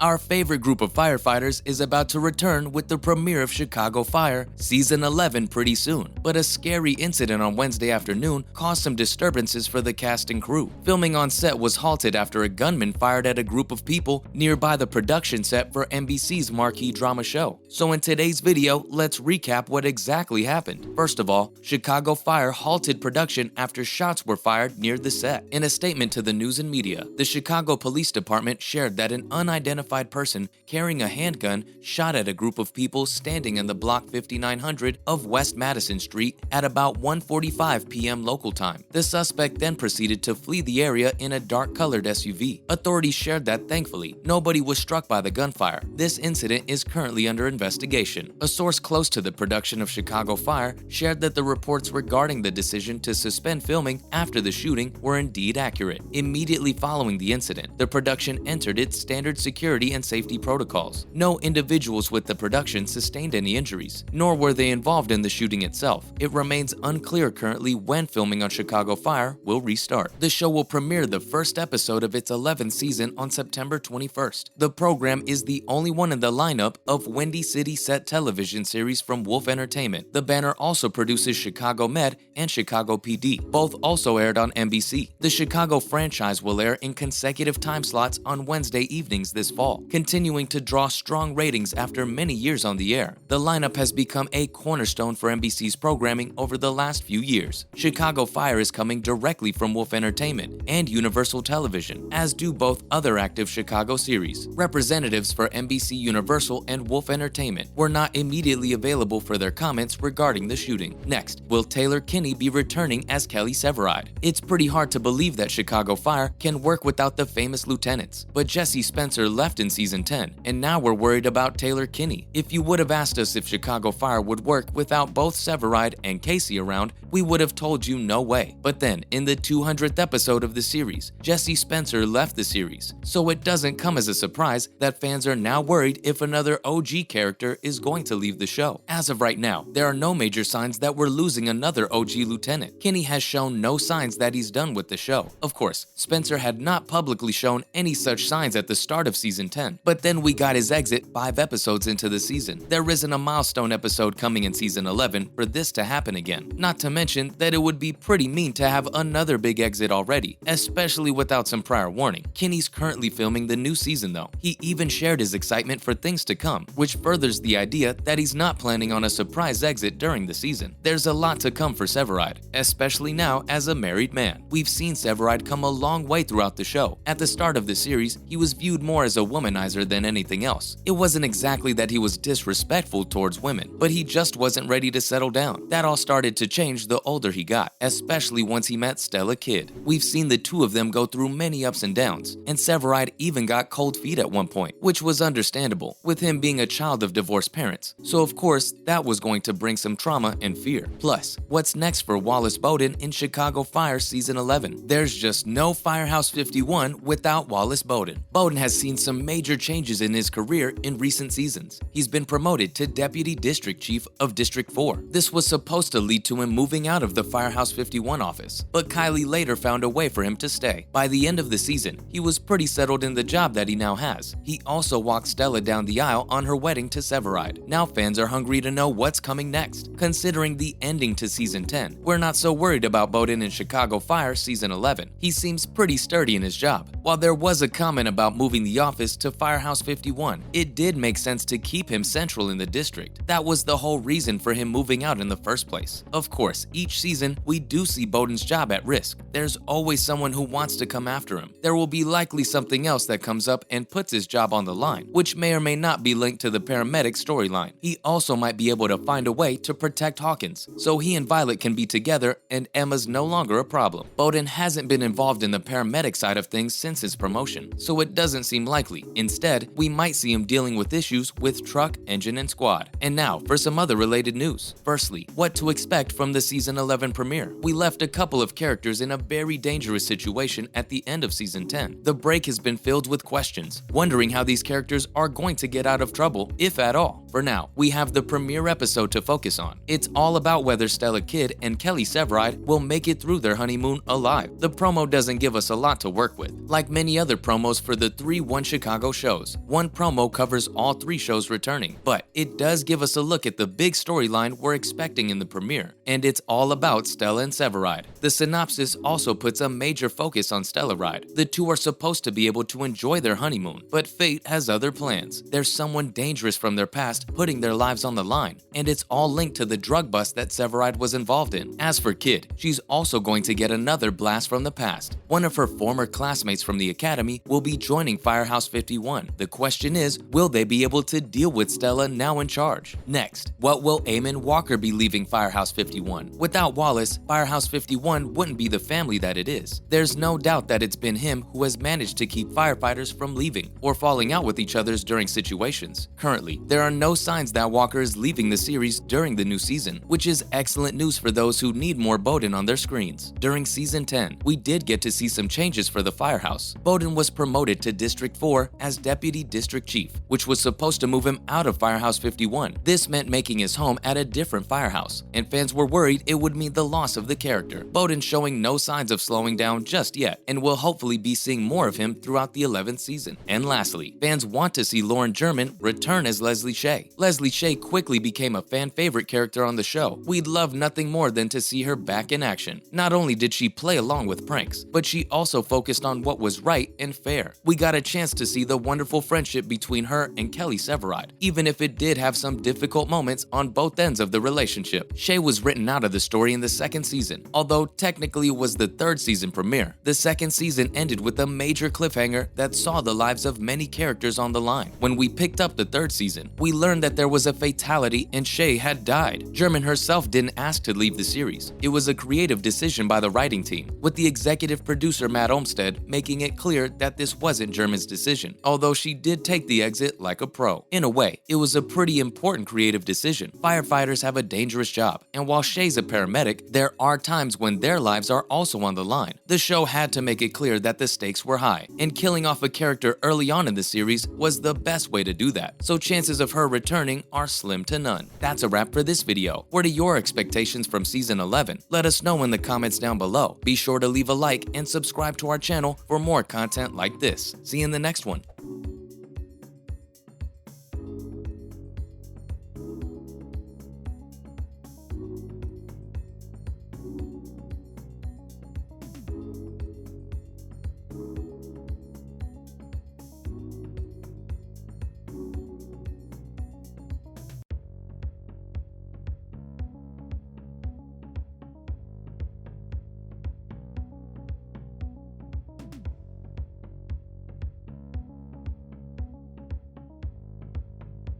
Our favorite group of firefighters is about to return with the premiere of Chicago Fire Season 11 pretty soon, but a scary incident on Wednesday afternoon caused some disturbances for the cast and crew. Filming on set was halted after a gunman fired at a group of people nearby the production set for NBC's marquee drama show. So in today's video, let's recap what exactly happened. First of all, Chicago Fire halted production after shots were fired near the set. In a statement to the news and media, the Chicago Police Department shared that an unidentified person carrying a handgun shot at a group of people standing in the block 5900 of West Madison Street at about 1:45 p.m. local time. The suspect then proceeded to flee the area in a dark-colored SUV. Authorities shared that, thankfully, nobody was struck by the gunfire. This incident is currently under investigation. A source close to the production of Chicago Fire shared that the reports regarding the decision to suspend filming after the shooting were indeed accurate. Immediately following the incident, the production entered its standard security and safety protocols. No individuals with the production sustained any injuries, nor were they involved in the shooting itself. It remains unclear currently when filming on Chicago Fire will restart. The show will premiere the first episode of its 11th season on September 21st. The program is the only one in the lineup of Windy City set television series from Wolf Entertainment. The banner also produces Chicago Med and Chicago PD. Both also aired on NBC. The Chicago franchise will air in consecutive time slots on Wednesday evenings this fall, continuing to draw strong ratings after many years on the air. The lineup has become a cornerstone for NBC's programming over the last few years. Chicago Fire is coming directly from Wolf Entertainment and Universal Television, as do both other active Chicago series. Representatives for NBC Universal and Wolf Entertainment were not immediately available for their comments regarding the shooting. Next, will Taylor Kinney be returning as Kelly Severide? It's pretty hard to believe that Chicago Fire can work without the famous lieutenants, but Jesse Spencer left in season 10, and now we're worried about Taylor Kinney. If you would have asked us if Chicago Fire would work without both Severide and Casey around, we would have told you no way. But then, in the 200th episode of the series, Jesse Spencer left the series, so it doesn't come as a surprise that fans are now worried if another OG character is going to leave the show. As of right now, there are no major signs that we're losing another OG lieutenant. Kinney has shown no signs that he's done with the show. Of course, Spencer had not publicly shown any such signs at the start of season 10, but then we got his exit 5 episodes into the season. There isn't a milestone episode coming in season 11 for this to happen again. Not to mention that it would be pretty mean to have another big exit already, especially without some prior warning. Kinney's currently filming the new season though. He even shared his excitement for things to come, which furthers the idea that he's not planning on a surprise exit during the season. There's a lot to come for Severide, especially now as a married man. We've seen Severide come a long way throughout the show. At the start of the series, he was viewed more as a womanizer than anything else. It wasn't exactly that he was disrespectful towards women, but he just wasn't ready to settle down. That all started to change the older he got, especially once he met Stella Kidd. We've seen the two of them go through many ups and downs, and Severide even got cold feet at one point, which was understandable, with him being a child of divorced parents. So of course, that was going to bring some trauma and fear. Plus, what's next for Wallace Bowden in Chicago Fire Season 11? There's just no Firehouse 51 without Wallace Bowden. Bowden has seen some major changes in his career in recent seasons. He's been promoted to Deputy District Chief of District 4. This was supposed to lead to him moving out of the Firehouse 51 office, but Kylie later found a way for him to stay. By the end of the season, he was pretty settled in the job that he now has. He also walked Stella down the aisle on her wedding to Severide. Now fans are hungry to know what's coming next. Considering the ending to season 10, we're not so worried about Bowden in Chicago Fire Season 11. He seems pretty sturdy in his job. While there was a comment about moving the office to Firehouse 51, it did make sense to keep him central in the district. That was the whole reason for him moving out in the first place. Of course, each season, we do see Bowden's job at risk. There's always someone who wants to come after him. There will be likely something else that comes up and puts his job on the line, which may or may not be linked to the paramedic storyline. He also might be able to find a way to protect Hawkins, so he and Violet can be together and Emma's no longer a problem. Bowden hasn't been involved in the paramedic side of things since his promotion, so it doesn't seem likely. Instead, we might see him dealing with issues with truck, engine, and squad. And now for some other related news. Firstly, what to expect from the season 11 premiere. We left a couple of characters in a very dangerous situation at the end of season 10. The break has been filled with questions, wondering how these characters are going to get out of trouble, if at all. For now, we have the premiere episode to focus on. It's all about whether Stella Kidd and Kelly Severide will make it through their honeymoon alive. The promo doesn't give us a lot to work with. Like many other promos for the 3-1 Chicago shows, one promo covers all 3 shows returning, but it does give us a look at the big storyline we're expecting in the premiere, and it's all about Stella and Severide. The synopsis also puts a major focus on Stellaride. The two are supposed to be able to enjoy their honeymoon, but fate has other plans. There's someone dangerous from their past putting their lives on the line, and it's all linked to the drug bust that Severide was involved in. As for Kidd, she's also going to get another blast from the past. One of her former classmates from the academy will be joining Firehouse 51. The question is, will they be able to deal with Stella now in charge? Next, what will Eamon Walker be leaving Firehouse 51? Without Wallace, Firehouse 51 wouldn't be the family that it is. There's no doubt that it's been him who has managed to keep firefighters from leaving or falling out with each other during situations. Currently, there are no signs that Walker is leaving the series during the new season, which is excellent news for those who need more Bowden on their screens. During Season 10, we did get to see some changes for the Firehouse. Bowden was promoted to District 4 as Deputy District Chief, which was supposed to move him out of Firehouse 51. This meant making his home at a different firehouse, and fans were worried it would mean the loss of the character. Bowden showing no signs of slowing down just yet, and we'll hopefully be seeing more of him throughout the 11th season. And lastly, fans want to see Lauren German return as Leslie Shea. Leslie Shea quickly became a fan favorite character on the show. We'd love nothing more than to see her back in action. Not only did she play along with pranks, but she also focused on what was right and fair. We got a chance to see the wonderful friendship between her and Kelly Severide, even if it did have some difficult moments on both ends of the relationship. Shea was written out of the story in the 2nd season, although technically it was the 3rd season premiere. The 2nd season ended with a major cliffhanger that saw the lives of many characters on the line. When we picked up the 3rd season, we learned that there was a fatality and Shea had died. German herself didn't ask to leave the series. It was a creative decision by the writing team, with the executive producer Matt Olmstead making it clear that this wasn't German's decision, although she did take the exit like a pro. In a way, it was a pretty important creative decision. Firefighters have a dangerous job, and while Shea's a paramedic, there are times when their lives are also on the line. The show had to make it clear that the stakes were high, and killing off a character early on in the series was the best way to do that, so chances of her returning are slim to none. That's a wrap for this video. What are your expectations from Season 11? Let us know in the comments down below. Be sure to leave a like and subscribe to our channel for more content like this. See you in the next one.